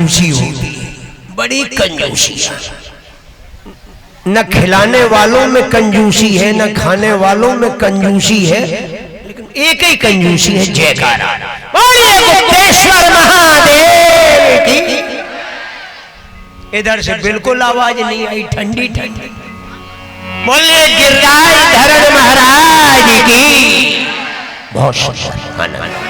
कंजूसी होती है, बड़ी कंजूसी। न खिलाने वालों में कंजूसी है, न खाने वालों में कंजूसी है, लेकिन एक ही कंजूसी है, जयकारा बोलिए गुप्तेश्वर महादेव की। इधर से बिल्कुल आवाज नहीं आई, ठंडी ठंडी। बोलिए गिरिराज धरण महाराज की। बहुत सुंदर।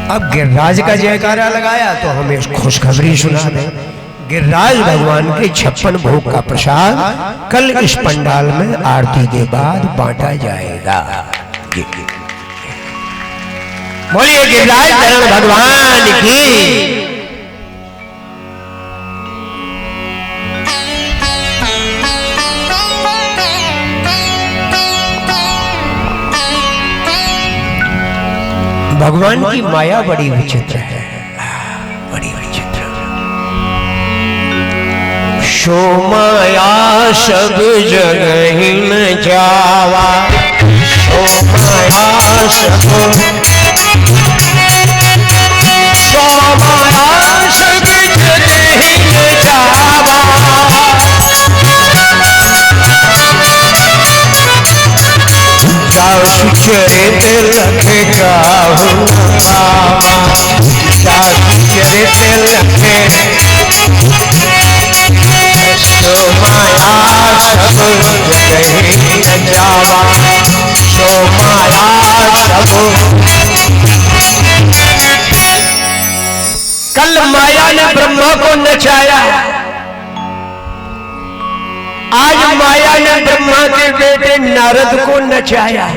अब गिरिराज का जयकारा लगाया तो हमें खुशखबरी सुना दें। गिरिराज भगवान के 56 भोग का प्रसाद कल इस पंडाल में आरती के बाद बांटा जाएगा। बोलिए गिरिराज धरण भगवान की। भगवान की माया बड़ी विचित्र है, बड़ी विचित्र। शो माया सब जगह न जावा, शो माया सब, शो माया सब जगह न जावा। चरित लखे गाहु चरित लखे सो माया सब कहीं न जावा, सो माया सब। कल माया ने ब्रह्मा को नचाया, आज माया ने ब्रह्मा के बेटे नारद को नचाया।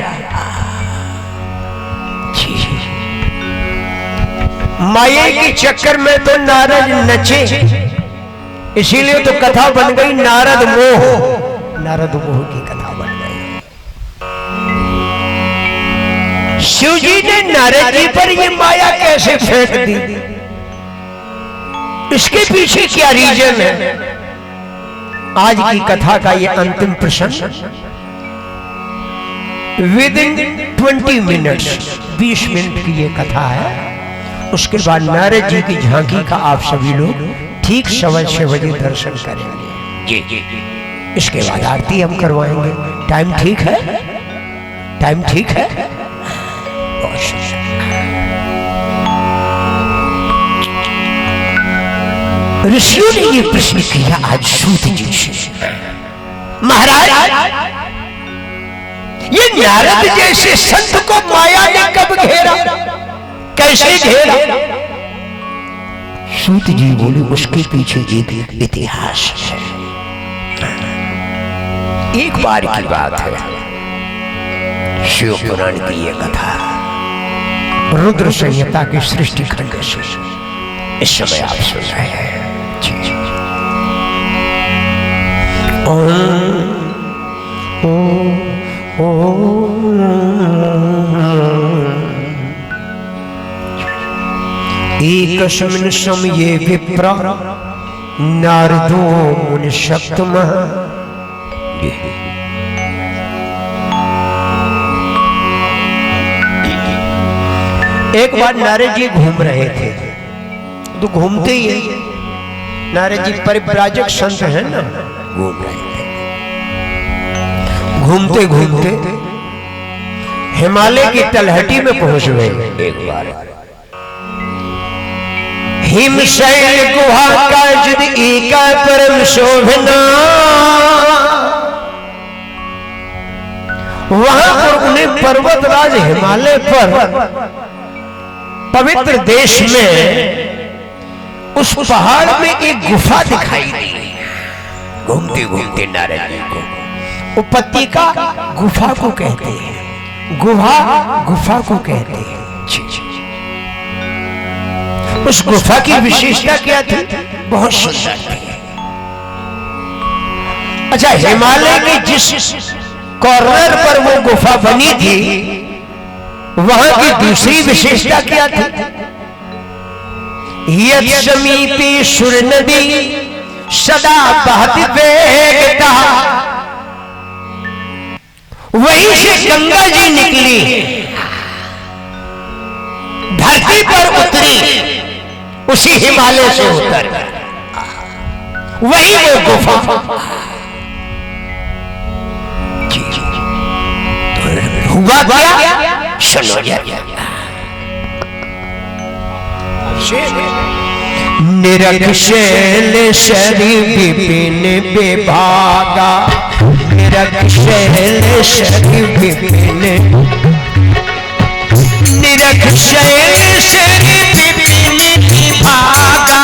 माया के चक्कर में तो नारद नचे, इसीलिए तो कथा बन गई नारद मोह। नारद मोह की कथा बन गई। शिव जी ने नारद जी पर ये माया कैसे फेंक दी, इसके पीछे क्या रीजन है? आज की कथा का ये अंतिम प्रश्न। विदिन 20 मिनट्स 20 मिनट की ये कथा है। उसके बाद नारद जी की झांकी का आप सभी लोग ठीक 6:15 बजे दर्शन करेंगे। इसके बाद आरती हम करवाएंगे। टाइम ठीक है? टाइम ठीक है? ऋषियों ने ये प्रश्न किया आज सूत जी से, महाराज ये नारद जैसे संत को माया ने कब घेरा, कैसे घेरा? सूत जी बोले उसके पीछे एक इतिहास है। एक बार की बात है, शिव पुराण की ये कथा रुद्र संहिता की सृष्टि खंड से इस समय आप सुन रहे हैं। एकस्मिन् समये विप्र नारदो मुनिसप्तमः। एक बार नारद जी घूम रहे थे, तो घूमते ही नारद जी परिव्राजक संत है ना, घूम रहे थे। घूमते घूमते हिमालय की तलहटी में पहुंच गए। एक बार हिमशैल गुहा का जिद एका परम शोभना, वहां पर उन्हें पर्वतराज हिमालय पर पवित्र देश में उस पहाड़ में एक गुफा दिखाई दी। घूमते घूमते नारद जी को उपत्यका गुफा को कहते हैं, गुफा को कहते हैं। उस गुफा की विशेषता क्या थी? बहुत सुंदर थी। अच्छा, हिमालय के जिस कॉर्नर पर वो गुफा बनी थी, वहां की दूसरी विशेषता क्या थी? यत् समीपे सुर नदी सदा बहती वेगता, वहीं से गंगा जी निकली, धरती पर उतरी उसी हिमालय से उतर वही वो गुफा। तो हुआ क्या सुनो निरक्षैल शरी विपिन विभागा, निरक्षैल शरी विपिन, निरक्षैल शरी विपिन विभागा,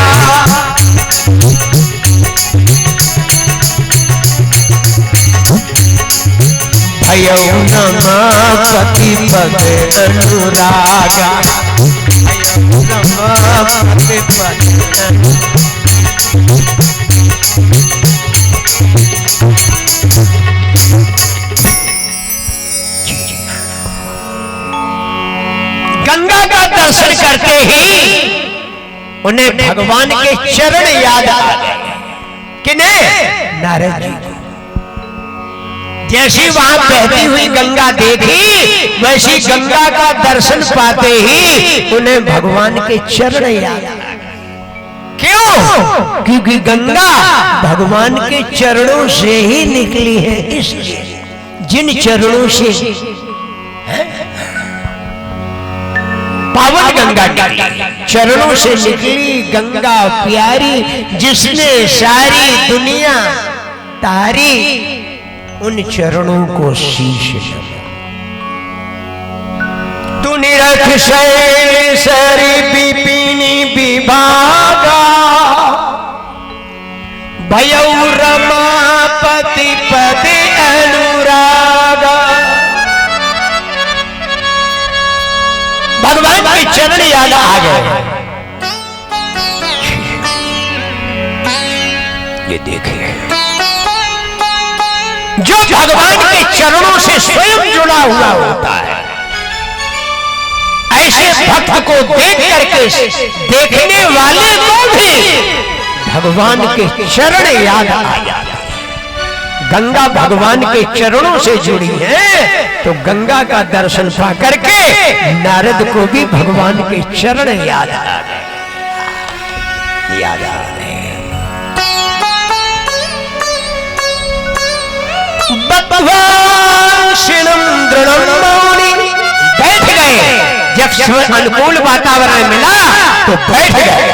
भयौ नमः पतिपद अनुरागा, गंगा का दर्शन करते ही उन्हें भगवान के चरण याद आ गए। किन्हें? नारद जी को। जैसी वहां बहती हुई गंगा देखी वैसी गंगा का दर्शन पाते ही उन्हें भगवान के चरण याद आ गए। क्यों? क्योंकि गंगा भगवान के चरणों से ही निकली है, इसलिए जिन चरणों से पावन गंगा निकली, चरणों से निकली गंगा प्यारी, जिसने सारी दुनिया तारी, उन चरणों को शीश लगा। तू निरक्षैल शरी विपिन विभागा, भयौ रमापति पद अनुरागा। भगवान के चरण याद आ गए। ये देखिए, जो भगवान के चरणों से स्वयं जुड़ा हुआ होता है, ऐसे भक्त को देख करके देखने वाले को भी भगवान के चरण याद आ जाते हैं। गंगा भगवान के चरणों से जुड़ी है, तो गंगा का दर्शन पा करके नारद को भी भगवान के चरण याद आ गए। याद आ गए। बैठ गए। जब अनुकूल वातावरण मिला तो बैठ गए,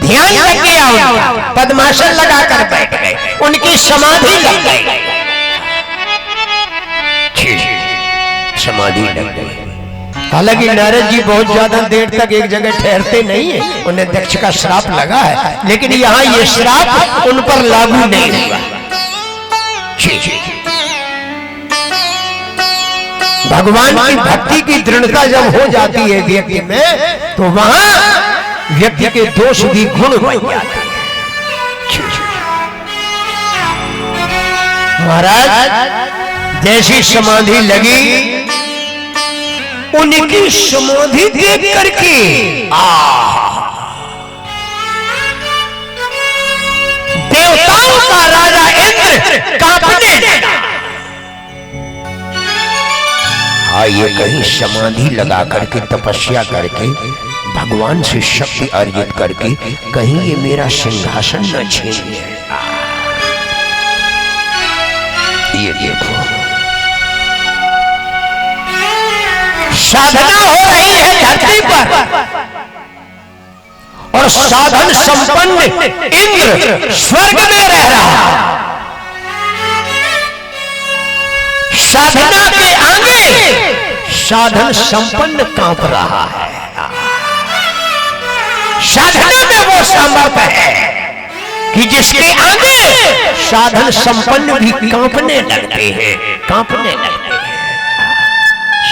ध्यान लग गया, पद्मासन लगाकर बैठ गए, उनकी समाधि लग गई। समाधि लग गई। हालांकि नारद जी बहुत ज्यादा देर तक एक जगह ठहरते नहीं है, उन्हें दक्ष का श्राप लगा है, लेकिन यहाँ ये श्राप उन पर लागू नहीं हुआ। भगवान की भक्ति की दृढ़ता जब हो जाती है व्यक्ति में, तो वहां व्यक्ति के दोष भी गुण बन जाते हैं। महाराज जैसी समाधि लगी, उनकी समाधि देख करके देवताओं का राजा इंद्र कांपने लगा। ये कहीं समाधि लगा करके तपस्या करके भगवान से शक्ति अर्जित करके कहीं ये मेरा सिंहासन न छीन ले। ये देखो, साधना हो रही है धरती पर, और साधन संपन्न इंद्र स्वर्ग में रह रहा है। साधना के आगे साधन संपन्न कांप रहा है। साधना में वो सामर्थ्य है कि जिसके आगे साधन संपन्न भी कांपने लगते हैं, कांपने लगते हैं।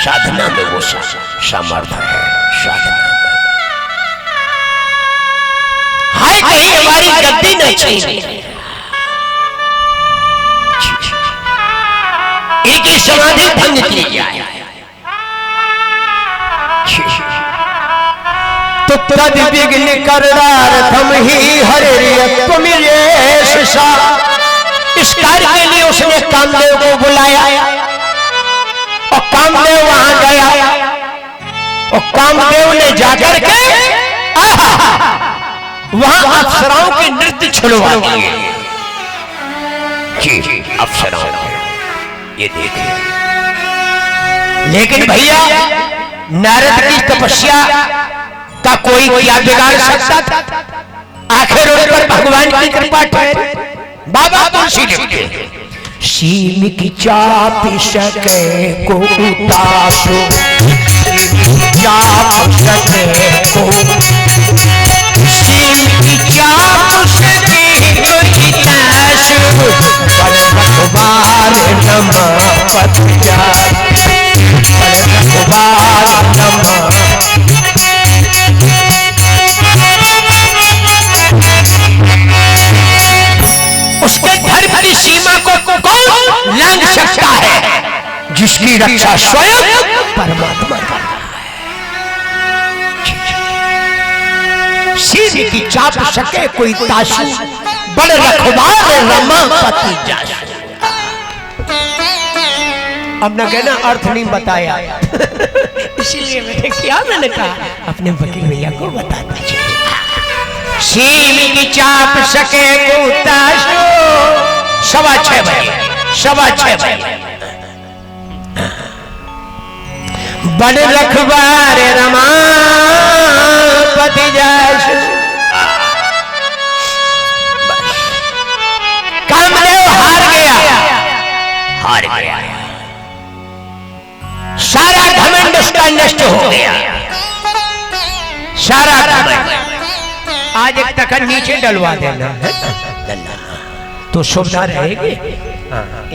साधना में वो सामर्थ्य है। साधना हाय कहीं हमारी गद्दी न छीने, इनकी समाधि भंग की जाए। तो तद विघ्न करणार्थम ही हरे तुम ये सा। इस कार्य के लिए उसने कामदेव को बुलाया, और कामदेव वहां गया, और कामदेव ने जाकर के वहां अप्सराओं के नृत्य छुड़वा दिए। जी अप्सराओं ये देखिए। लेकिन भैया नारद की तपस्या का कोई क्या बिगाड़ सकता था? आखिर उन पर भगवान की कृपा ठहरी। बाबा तुलसी लिखते सीम की चाप सके को उतारो, चाप सके को, सीम की चाप सके को जिताशु, पर रखवार नमा पत जात, पर रखवार नमा। उसके धर्म की सीमा को कौन लांघ सकता है? जिसकी रक्षा स्वयं परमात्मा करता है। सीधी की चाप सके कोई ताशु, बड़ रखवार रमा पति जाशु। अब न कहना अर्थ नहीं बताया इसीलिए मैंने कहा अपने वकील भैया को बताता चाहिए। सीम की चाप सके को ताशु, 6:15 बजे, 6:15 बजे। बड़ रखवार रमा पति जाशु। कामदेव हार गया, हार गया। सारा घमंड उसका नष्ट हो गया, सारा घमंड। आज एक तखत नीचे डलवा देना है तो सुविधा रहेगी,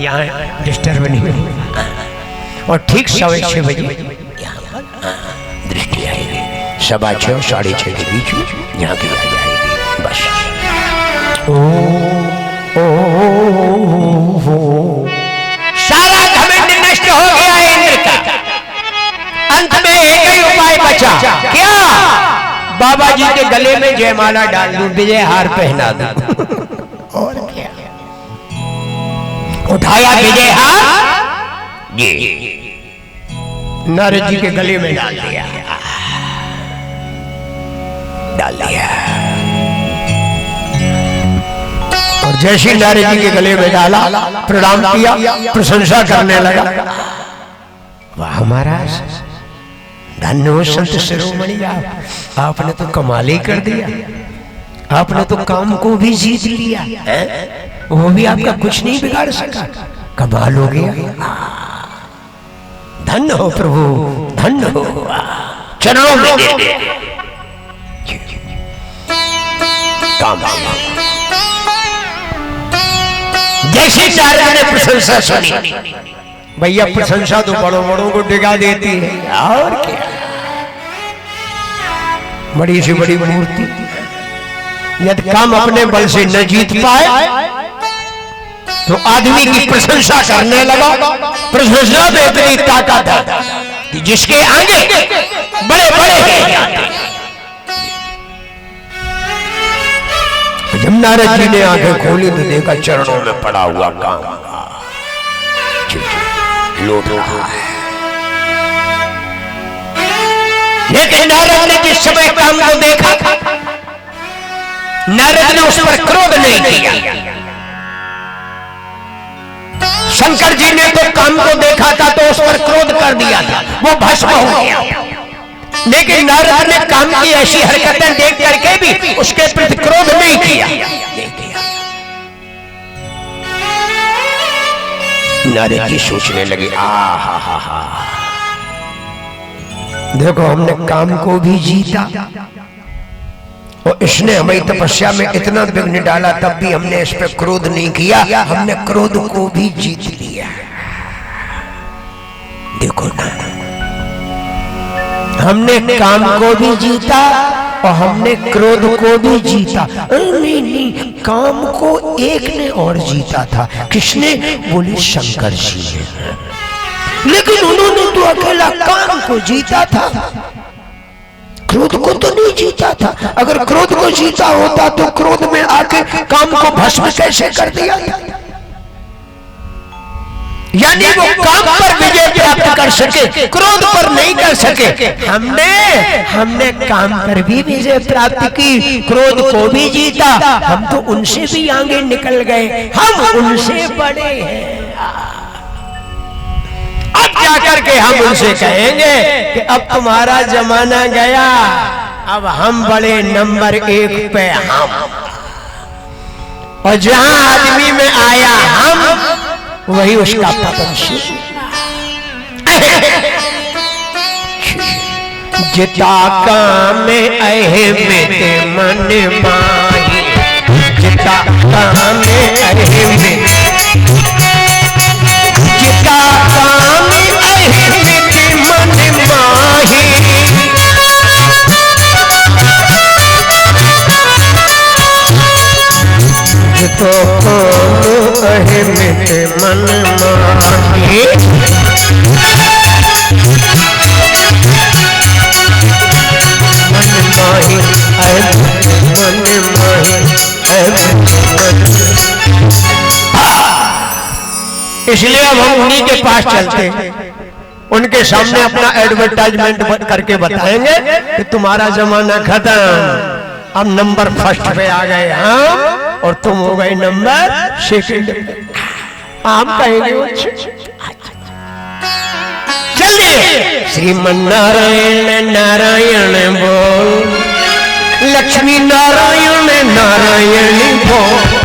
यहाँ डिस्टर्ब नहीं होगा। और ठीक 6:15 बजे दृष्टि आएगी, 6:15 6:30 के बीच में यहाँ की आ जाएगी। बस सारा घमंड नष्ट हो गया इंद्र का। अंत में एक ही उपाय बचा, क्या? बाबा जी के गले में जयमाला डाल दूं, विजय हार पहना दूं। और क्या? उठाया विजय हार, ये नारद जी के गले में डाल दिया, डाल दिया। और जैसे नारद जी के गले में डाला, प्रणाम किया, प्रशंसा करने लगा। वाह महाराज, धन्य हो संत शिरोमणि, आपने तो कमाल ही कर दिया। आपने तो काम को भी जीत लिया, वो भी आपका कुछ नहीं बिगाड़ सका। कमाल हो गया। धन्य हो प्रभु, धन्य हो, चरणों में दे दे। काम जैसे नारद ने प्रशंसा सुनी, भैया प्रशंसा तो बड़ों बड़ों को डिगा देती है। और क्या, बड़ी से बड़ी मूर्ति यदि काम अपने बल से न जीत पाए तो आदमी की प्रशंसा करने लगा। प्रशंसा में इतनी ताकत है कि जिसके आगे बड़े बड़े हैं। जब नारद जी ने आंखें खोली तो देखा चरणों में पड़ा हुआ काम लौट रहा है। लेकिन नारद ने जिस समय काम को देखा, नारद ने उस पर क्रोध नहीं किया। शंकर जी ने तो काम को देखा था तो उस पर क्रोध कर दिया था, वो भस्म हो गया। लेकिन नारद ने काम की ऐसी हरकतें देख करके भी उसके प्रति क्रोध नहीं किया। नारद जी सोचने लगे, आहा, देखो हमने काम को भी जीता और इसने हमारी तपस्या में इतना विघ्न डाला, तब भी हमने इस पर क्रोध नहीं किया। हमने क्रोध को भी जीत लिया। देखो ना, हमने काम को भी जीता और हमने क्रोध को भी जीता। नहीं, काम को एक ने और जीता था। किसने? बोले शंकर जी ने। लेकिन उन्होंने तो अकेला काम को जीता था, क्रोध को तो नहीं जीता था। अगर क्रोध को जीता होता तो क्रोध में आके काम को भस्म कैसे कर दिया? यानी वो काम पर विजय प्राप्त कर सके, क्रोध पर नहीं कर सके। हमने काम पर भी विजय प्राप्त की, क्रोध को भी जीता। हम तो उनसे भी आगे निकल गए, हम उनसे बड़े हैं। अब जाकर के हम उनसे कहेंगे कि अब तुम्हारा जमाना गया, अब हम बड़े नंबर 1 पे हम, और जहां आदमी में आया हम, वही उसका पतन शुरू। जिता काम अहमियत मन माही, जिता काम अहमियत, जिता काम अहमियत मन माही, जितो काम अहमियत मन माही, इसलिए अब हम उन्हीं के पास चलते, उनके सामने अपना एडवर्टाइजमेंट करके बताएंगे कि तुम्हारा जमाना खत्म, अब नंबर 1 पे आ गए हम, और तुम हो गए नंबर 2। हम कहेंगे चलिए श्रीमन नारायण नारायण बोल, लक्ष्मी नारायण नारायण बोल।